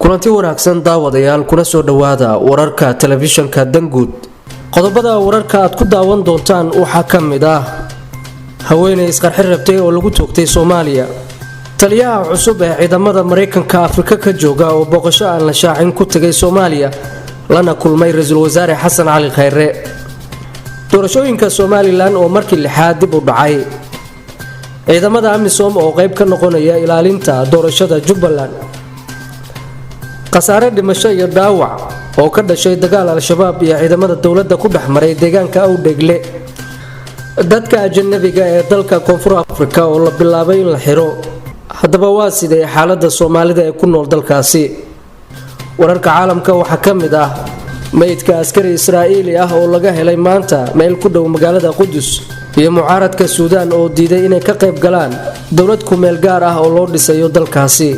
kulanti wanaagsan daawadayaal kuna soo dhawaada wararka telefishinka Danguud. Qodobada wararka aad ku daawan doontaan waxaa ka mid ah haweeney isqarxin rabtay oo lagu toogtay Soomaaliya. Taliyaha cusub ee ciidamada Mareykanka Afrika ka jooga oo boqosho aan la shaacin ku tagay Soomaaliya lana kulmay Ra'iisul Wasaare Xasan Cali Khayre. doorashooyinka Somaliland oo markii lixaad dib u dhacay. ciidamada AMISOM oo qayb ka noqonaya ilaalinta doorashada Jubbaland. qasaare dhimasho iyo dhaawac oo ka dhashay dagaal al-shabaab iyo ciidamada dawladda ku dhaxmaray deegaanka Awdheegle. dadka ajnabiga ee dalka Koonfur Afrika oo la bilaabay in la xiro. haddaba waa sidee xaaladda Soomaalida ee ku nool dalkaasi. wararka caalamka waxaa ka mid ah meydka askari Israa'iili ah oo laga helay maanta meel ku dhow magaalada Qudus iyo mucaaradka Suudaan oo diiday inay ka qayb galaan dawlad ku meel gaar ah oo loo dhisayo dalkaasi.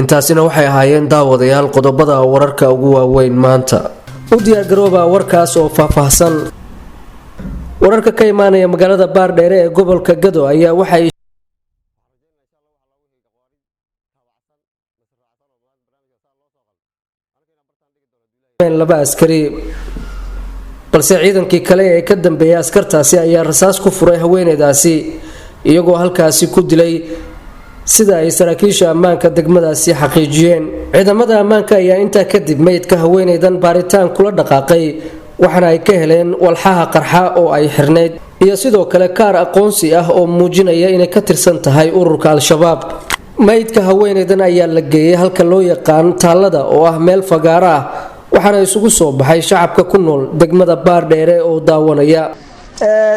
intaasina waxay ahaayeen daawadayaal qodobada wararka ugu waaweyn maanta. u diyaar garooba warkaas oo faahfaahsan. wararka ka imaanaya magaalada Baardheere ee gobolka Gado ayaa waxay laba askari balse ciidankii kale ee ka dambeeyay askartaasi ayaa rasaas ku furay haweeneydaasi iyagoo halkaasi ku dilay sida ay saraakiisha ammaanka degmadaasi xaqiijiyeen. ciidamada ammaanka ayaa intaa kadib meydka haweeneydan baaritaan kula dhaqaaqay waxaana ay ka heleen walxaha qarxa oo ay xirneyd iyo sidoo kale kaar aqoonsi ah oo muujinaya inay ka tirsan tahay ururka al-shabaab. meydka haweeneydan ayaa la geeyay halka loo yaqaan Taalada oo ah meel fagaaro ah waxaana isugu soo baxay shacabka ku nool degmada Baardheere oo daawanaya.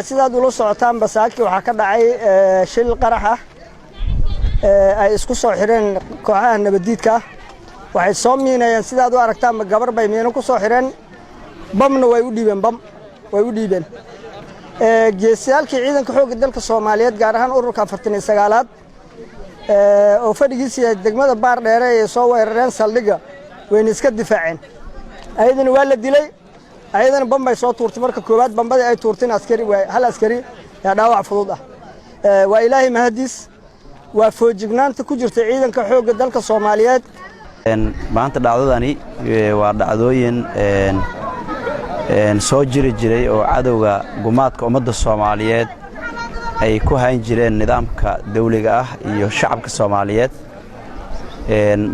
sidaad ula socotaan basaaki waxaa ka dhacay shil qarax ah ay isku soo xireen kooxaha nabadiidka waxay soo miinayeen sidaad u aragtaan gabar bay miino ku soo xireen bamna way u dhiibeen geesiyaalkii ciidanka xoogga dalka Soomaaliyeed gaar ahaan ururka 49aad oo fadhigiisa degmada Baardheere ay soo weerareen saldhiga wayna iska difaaceen. ayadana waa la dilay ayadana bam bay soo tuurtay marka koowaad bambada ay tuurteen hal askari yaa dhaawac fudud ah. waa ilaahay mahadiis waa foojignaanta ku jirta ciidanka xoogga dalka Soomaaliyeed. maanta dhacdadani waa dhacdooyin soo jiray oo cadawga gumaadka ummadda Soomaaliyeed ay ku hayn jireen nidaamka dawliga ah iyo shacabka Soomaaliyeed.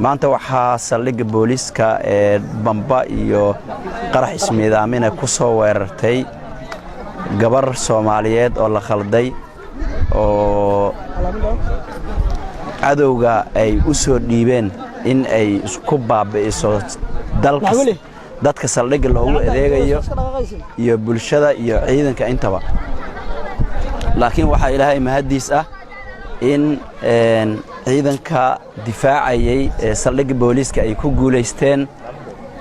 maanta waxaa saldhigga booliska ee bamba iyo qarax ismiidaamina ku soo weerartay gabar Soomaaliyeed oo la khalday oo cadawga ay u soo dhiibeen in ay isku baabi'iso dadka saldhigga loogu adeegayo iyo bulshada iyo ciidanka intaba. laakiin waxaa ilaahay mahadiis ah in ciidanka difaacayay saldhigga booliska ay ku guuleysteen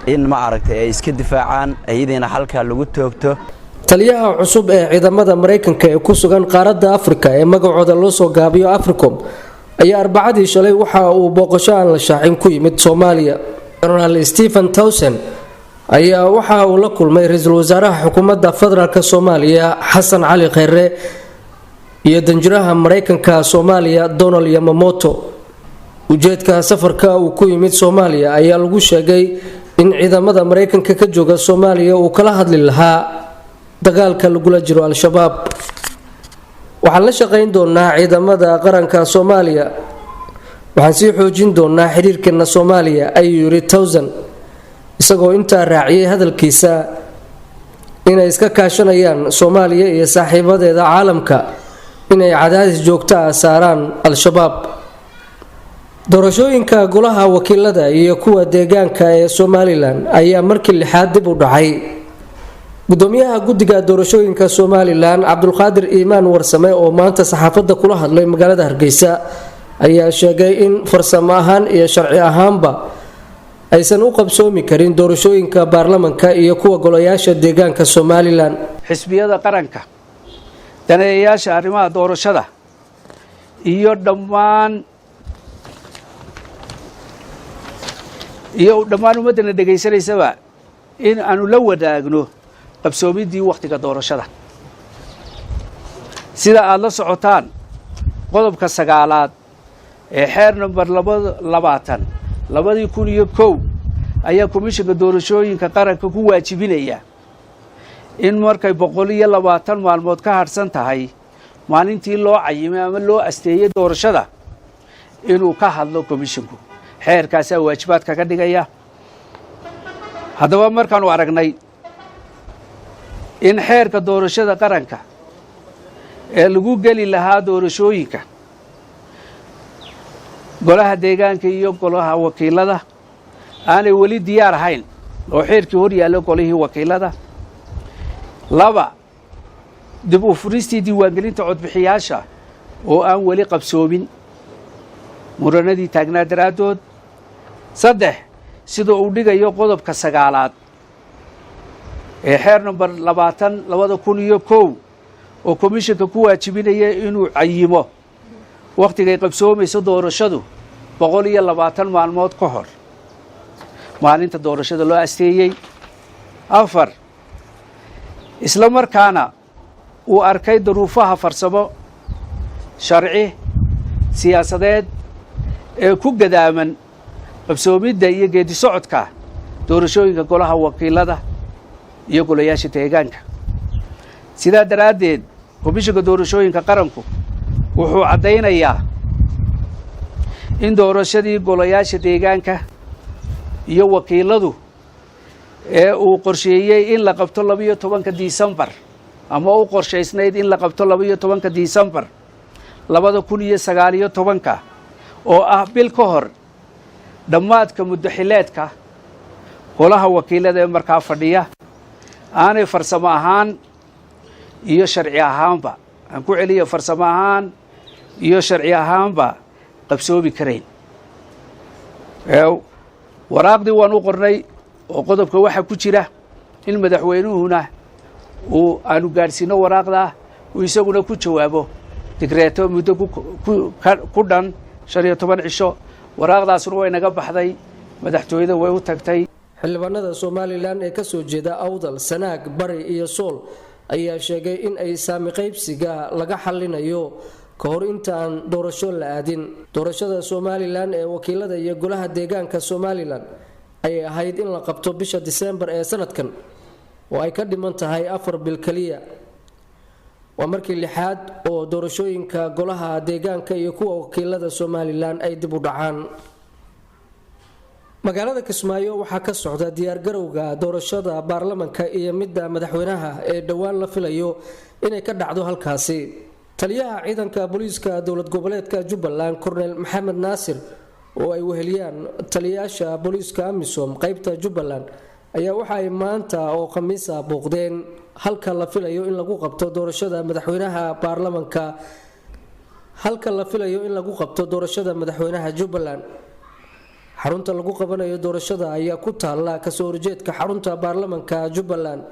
in ma aragtay ay iska difaacaan ciidana halka lagu toogto. taliyaha cusub ee ciidamada Mareykanka ee ku sugan qaaradda Afrika ee magacooda loo soo gaabiyo Africom ayaa Arbacadii shalay waxa uu booqasho aan la shaacin ku yimid Soomaaliya. General Stephen Townsend ayaa waxa uu la kulmay Ra'iisul Wasaaraha Xukuumadda Federaalka Soomaaliya Xasan Cali Khayre iyo danjiraha Mareykanka Soomaaliya Donald Yamamoto. ujeedka safarka uu ku yimid Soomaaliya ayaa lagu sheegay in ciidamada Mareykanka ka jooga Soomaaliya uu kala hadli lahaa dagaalka lagula jiro al-shabaab. waxaan la shaqayn doonaa ciidamada qaranka Soomaaliya waxaan sii xoojin doonaa xiriirkeena Soomaaliya ayuu yiri Townsend isagoo intaa raaciyay hadalkiisa inay iska kaashanayaan Soomaaliya iyo saaxiibadeeda caalamka inay cadaadis joogto ah saaraan al-shabaab. doorashooyinka golaha wakiilada iyo kuwa deegaanka ee Somaliland ayaa markii lixaad dib u dhacay. gudoomiyaha guddiga doorashooyinka Somaliland Cabdulqaadir Iimaan Warsame oo maanta saxaafadda kula hadlay magaalada Hargeysa ayaa sheegay in farsamo ahaan iyo sharci ahaanba aysan u qabsoomi karin doorashooyinka baarlamaanka iyo kuwa golayaasha deegaanka Somaliland. xisbiyada qaranka daneeyayaasha arrimaha doorashada iyo dhammaan ummadana dhageysanaysaba in aanu la wadaagno qabsoomiddii wakhtiga doorashada. sida aad la socotaan qodobka 9aad ee xeer number 2021 ayaa komishanka doorashooyinka qaranka ku waajibinaya in markay 120 maalmood ka harsan tahay maalintii loo cayimay ama loo asteeyay doorashada inuu ka hadlo komishanku. xeerkaas ayaa waajibaad kaga dhigaya. haddaba markaanu aragnay in xeerka doorashada qaranka ee lagu geli lahaa doorashooyinka golaha deegaanka iyo golaha wakiilada aanay weli diyaar ahayn oo xeerkii hor yaallo golihii wakiilada. 2 dib u furistii diiwaangelinta codbixiyaasha oo aan weli qabsoomin muranadii taagnaa daraaddood. 3 sida uu dhigayo qodobka 9aad ee xeer number 2021 oo komishanka ku waajibinaya inuu cayimo wakhtigay qabsoomayso doorashadu 120 maalmood ka hor maalinta doorashada loo asteeyey. 4 isla markaana uu arkay duruufaha farsamo, sharci, siyaasadeed ee ku gadaaman qabsoomidda iyo geedi socodka doorashooyinka golaha wakiilada iyo golayaasha deegaanka. sidaa daraaddeed komishanka doorashooyinka qaranku wuxuu caddaynayaa in doorashadii golayaasha deegaanka iyo wakiiladu ee uu qorsheeyey in la qabto 12 Disembar ama u qorshaysnayd in la qabto 12 Disembar 2019 oo ah bil ka hor dhammaadka muddaxileedka golaha wakiilada ee markaa fadhiya aanay farsamo ahaan iyo sharci ahaanba aan ku celiyo farsamo ahaan iyo sharci ahaanba qabsoomi karayn. waraaqdii waan u qornay oo qodobka waxa ku jira in madaxweynuhuna aanu gaadhsiino waraaqda uu isaguna ku jawaabo digreeto muddo ku dhan 15 cisho. waraaqdaasuna way naga baxday, madaxtooyada way u tagtay. xildhibaanada Somaliland ee ka soo jeeda Awdal, Sanaag, Bari iyo Sool ayaa sheegay in ay saami qaybsiga laga xalinayo ka hor intaan doorasho la aadin. doorashada Somaliland ee wakiilada iyo golaha deegaanka Somaliland ay ahayd in la qabto bisha December ee sanadkan oo ay ka dhiman tahay 4 bil kaliya. waa markii 6aad oo doorashooyinka golaha deegaanka iyo kuwa wakiilada Somaliland ay dib u dhacaan. magaalada Kismaayo waxaa ka socda diyaar garowga doorashada baarlamaanka iyo midda madaxweynaha ee dhawaan la filayo inay ka dhacdo halkaasi. taliyaha ciidanka booliiska dowlad goboleedka Jubbaland Colonel Maxamed Naasir oo ay weheliyaan taliyaasha booliiska Amisom qaybta Jubbaland ayaa waxa ay maanta oo khamiisa booqdeen halka la filayo in lagu qabto doorashada madaxweynaha baarlamaanka madaxweynaha Jubbaland. xarunta lagu qabanayo doorashada ayaa ku taala ka soo horjeedka xarunta baarlamaanka Jubbaland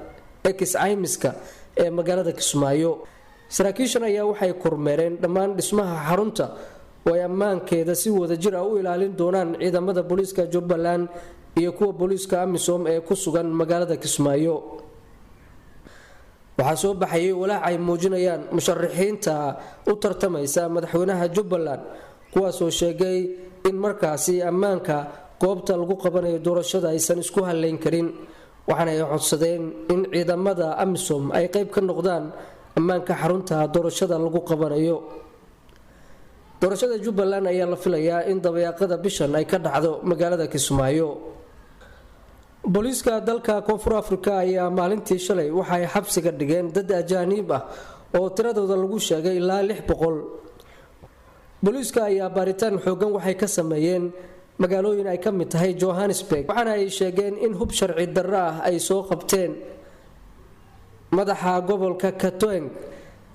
ex-aymiska ee magaalada Kismaayo. saraakiishan ayaa waxay kormeereen dhammaan dhismaha xarunta oo ay ammaankeeda si wadajir ah u ilaalin doonaan ciidamada booliiska Jubbaland iyo kuwa booliiska Amisom ee ku sugan magaalada Kismaayo. waxaa soo baxayay walaac ay muujinayaan musharaxiinta u tartamaysa madaxweynaha Jubbaland kuwaasoo sheegay in markaasi ammaanka goobta lagu qabanayo doorashada aysan isku haleyn karin, waxaana ay codsadeen in ciidamada Amisom ay qayb ka noqdaan ammaanka xarunta doorashada lagu qabanayo. doorashada Jubbaland ayaa la filayaa in dabayaaqada bishan ay ka dhacdo magaalada Kismaayo. booliiska dalka Koonfur Afrika ayaa maalintii shalay waxa ay xabsiga dhigeen dad ajaanib ah oo tiradooda lagu sheegay ilaa 600. booliiska ayaa baaritaan xoogan waxay ka sameeyeen magaalooyin ay ka mid tahay Johannesburg, waxaana ay sheegeen in hub sharci darro ah ay soo qabteen. madaxa gobolka Gauteng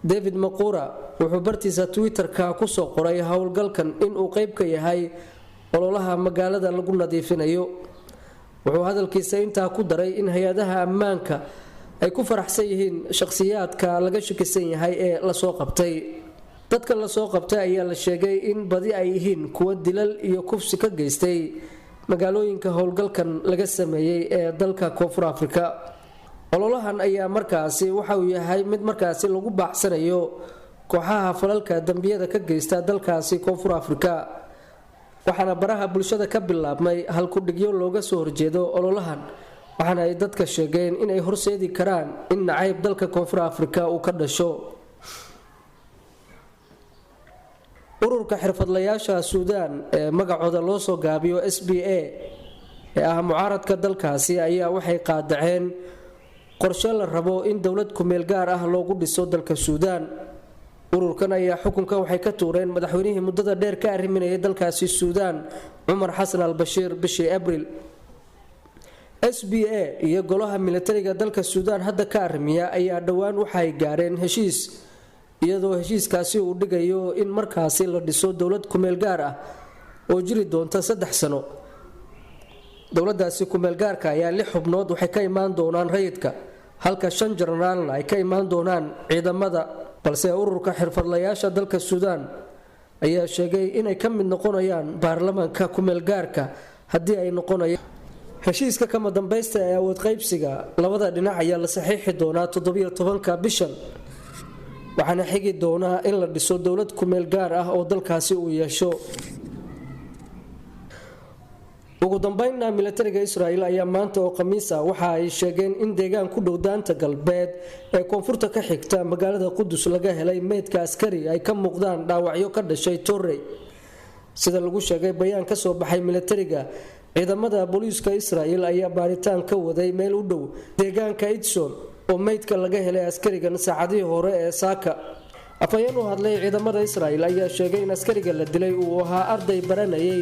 David Maqura wuxuu bartiisa Twitter-ka ku soo qoray howlgalkan inuu qayb ka yahay ololaha magaalada lagu nadiifinayo. wuxuu hadalkiisa intaa ku daray in hay-adaha ammaanka ay ku faraxsan yihiin shakhsiyaadka laga shakisan yahay ee la soo qabtay. dadka la soo qabtay ayaa la sheegay in badi ay yihiin kuwa dilal iyo kufsi ka geystay magaalooyinka howlgalkan laga sameeyay ee dalka Koonfur Afrika. ololahan ayaa markaasi waxa uu yahay mid markaasi lagu baaxsanayo kooxaha falalka dambiyada ka geysta dalkaasi Koonfur Afrika waxaana baraha bulshada ka bilaabmay hal ku dhigyo looga soo horjeedo ololahan waxaana ay dadka sheegeen in ay horseedi karaan in nacayb dalka Koonfur Afrika uu ka dhasho ururka xirfadlayaasha Suudaan ee magacooda loo soo gaabiyo SBA ee ah mucaaradka dalkaasi ayaa waxay qaadaceen qorshe la rabo in dawlad ku meel gaar ah loogu dhiso dalka Suudaan ururkan ayaa xukunka waxay ka tuureen madaxweynihii muddada dheer ka arriminayay dalkaasi Suudaan Umar Xasan al-Bashir bishii Abriil SBA iyo golaha militariga dalka Suudaan hadda ka arrimiya ayaa dhawaan waxay gaareen heshiis iyadoo heshiiskaasi uu dhigayo in markaasi la dhiso dawlad ku meel gaar ah oo jiri doonta 3 sano dawladdaasi ku meel gaarka ayaa 6 xubnood waxay ka imaan doonaan rayidka halka 5 jenaraalna ay ka imaan doonaan ciidamada balse ururka xirfadlayaasha dalka Suudaan ayaa sheegay inay ka mid noqonayaan baarlamaanka ku meel gaarka haddii ay noqonayaan heshiiska kama dambaysta ee awood qaybsiga labada dhinac ayaa la saxiixi doonaa 17ka bishan waxaana xigi doonaa in la dhiso dawlad ku meel gaar ah oo dalkaasi uu yeesho ugu dambeynna militariga Israa'iil ayaa maanta oo Khamiis ah waxa ay sheegeen in deegaan ku dhow daanta galbeed ee koonfurta ka xigta magaalada Qudus laga helay meydka askari ay ka muuqdaan dhaawacyo ka dhashay Torrey sida lagu sheegay bayaan ka soo baxay militariga ciidamada booliiska Israa'iil ayaa baaritaan ka waday meel u dhow deegaanka Idson oo meydka laga helay askarigan saacadii hore ee saaka afayeen u hadlay ciidamada Israa'iil ayaa sheegay in askariga la dilay uu ahaa arday baranayay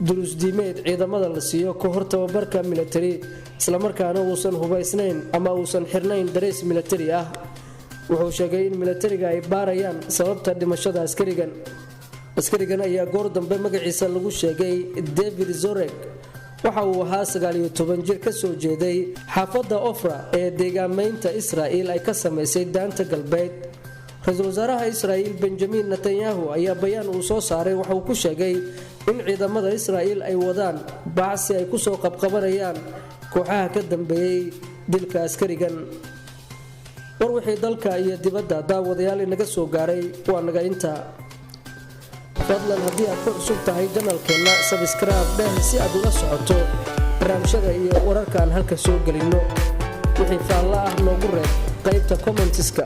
duruus diimeed ciidamada la siiyo ka hor tababarka military isla markaana uusan hubaysnayn ama uusan xirnayn darees military ah wuxuu sheegay in militariga ay baarayaan sababta dhimashada askarigan ayaa goor dambe magaciisa lagu sheegay David Zorek waxa uu ahaa 19 jir ka soo jeeday xaafadda Ofra ee deegaamaynta Israa'iil ay ka sameysay daanta galbeed Ra'iisul Wasaaraha Israa'iil Benjamin Netanyahu ayaa bayaan uu soo saaray waxa uu ku sheegay in ciidamada Israa'iil ay wadaan baacsi ay ku soo qabqabanayaan kooxaha ka dambeeyay dilka askarigan war wixii dalka iyo dibadda daawadayaal inaga soo gaaray waa naga inta fadlan haddii aad ku cusub tahay channelkeena subscribe dheh si aad ula socoto barnaamijyada iyo wararka aan halka soo gelino wixii faalla ah noogu reeb qaybta comments-ka